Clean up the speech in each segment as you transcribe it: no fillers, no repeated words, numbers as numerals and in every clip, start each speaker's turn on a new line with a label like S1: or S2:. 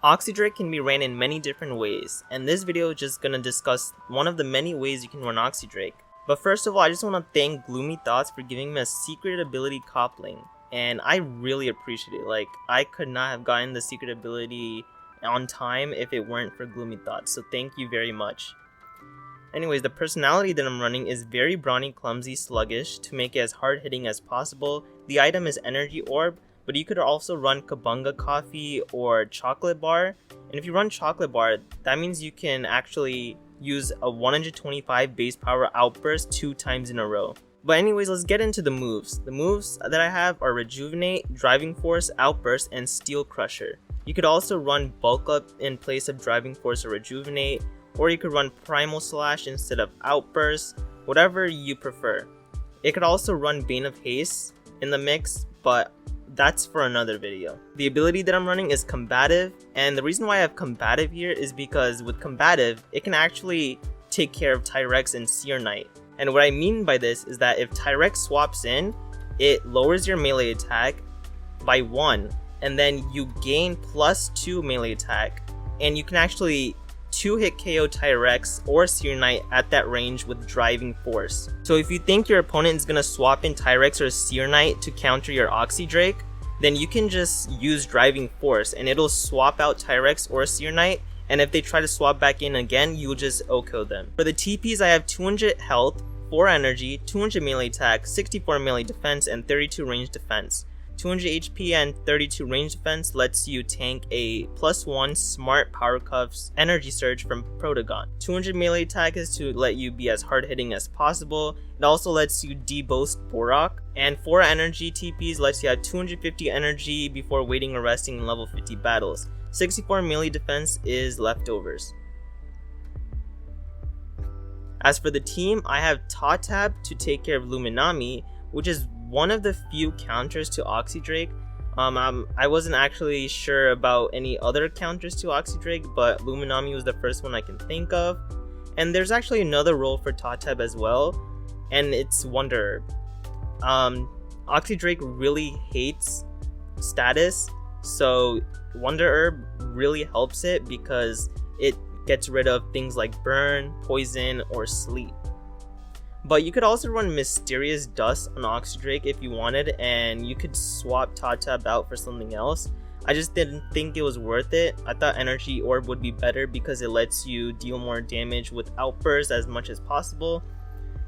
S1: Oxidrake can be ran in many different ways, and this video is just gonna discuss one of the many ways you can run Oxidrake. But first of all, I just want to thank Gloomy Thoughts for giving me a secret ability coupling, and I really appreciate it. Like, I could not have gotten the secret ability on time if it weren't for Gloomy Thoughts, so thank you very much. Anyways, the personality that I'm running is very brawny, clumsy, sluggish to make it as hard hitting as possible. The item is Energy Orb, but you could also run Kabunga Coffee or Chocolate Bar. And if you run Chocolate Bar, that means you can actually use a 125 base power Outburst 2 times in a row. But anyways, let's get into the moves. The moves that I have are Rejuvenate, Driving Force, Outburst, and Steel Crusher. You could also run Bulk Up in place of Driving Force or Rejuvenate, or you could run Primal Slash instead of Outburst, whatever you prefer. It could also run Bane of Haste in the mix, but that's for another video. The ability that I'm running is Combative, and the reason why I have Combative here is because with Combative, it can actually take care of Tyrecks and Searknight. And what I mean by this is that if Tyrecks swaps in, it lowers your melee attack by 1, and then you gain +2 melee attack, and you can actually 2-hit KO Tyrecks or Searknight at that range with Driving Force. So if you think your opponent is going to swap in Tyrecks or Searknight to counter your Oxidrake, then you can just use Driving Force and it'll swap out Tyrecks or Searknight, and if they try to swap back in again, you'll just OHKO them. For the TPs, I have 200 health, 4 energy, 200 melee attack, 64 melee defense, and 32 range defense. 200 HP and 32 range defense lets you tank a +1 Smart Power Cuffs Energy Surge from Protagon. 200 melee attack is to let you be as hard hitting as possible. It also lets you deboast Borak. And 4 energy TPs lets you have 250 energy before waiting or resting in level 50 battles. 64 melee defense is leftovers. As for the team, I have Tatab to take care of Luminami, which is one of the few counters to Oxidrake. I wasn't actually sure about any other counters to Oxidrake, but Luminami was the first one I can think of. And there's actually another role for Tatab as well, and it's Wonder Herb. Oxidrake really hates status, so Wonder Herb really helps it because it gets rid of things like burn, poison, or sleep. But you could also run Mysterious Dust on Oxidrake if you wanted, and you could swap Tatab out for something else. I just didn't think it was worth it. I thought Energy Orb would be better because it lets you deal more damage with Outburst as much as possible,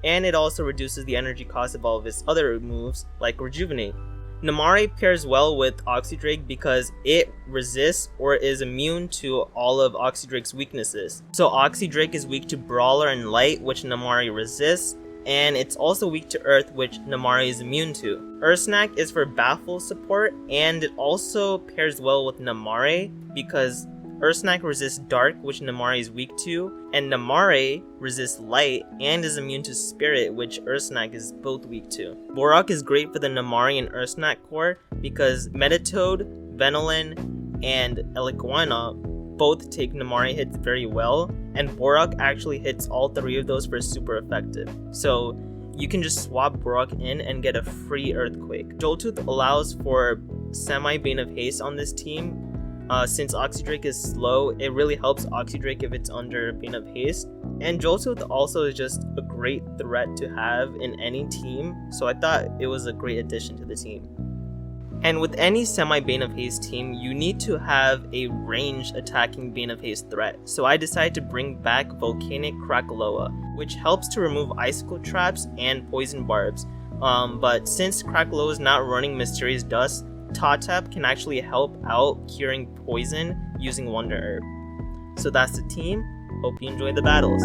S1: and it also reduces the energy cost of all of its other moves like Rejuvenate. Namare pairs well with Oxidrake because it resists or is immune to all of Oxidrake's weaknesses. So Oxidrake is weak to Brawler and Light, which Namare resists, and it's also weak to Earth, which Namare is immune to. Earthsnack is for Baffle support, and it also pairs well with Namare because Earthsnack resists Dark, which Namare is weak to, and Namare resists Light and is immune to Spirit, which Earthsnack is both weak to. Borak is great for the Namare and Earthsnack core because Metatoad, Venolin, and Eloquena both take Namare hits very well, and Borak actually hits all 3 of those for super effective. So you can just swap Borak in and get a free Earthquake. Joltooth allows for semi-Bane of Haste on this team. Since Oxidrake is slow, it really helps Oxidrake if it's under Bane of Haste. And Joltooth also is just a great threat to have in any team, so I thought it was a great addition to the team. And with any semi-Bane of Haste team, you need to have a ranged attacking Bane of Haste threat. So I decided to bring back Volcanic Krakaloa, which helps to remove Icicle Traps and Poison Barbs. But since Krakaloa is not running Mysterious Dust, Tatab can actually help out curing poison using Wonder Herb. So that's the team. Hope you enjoy the battles.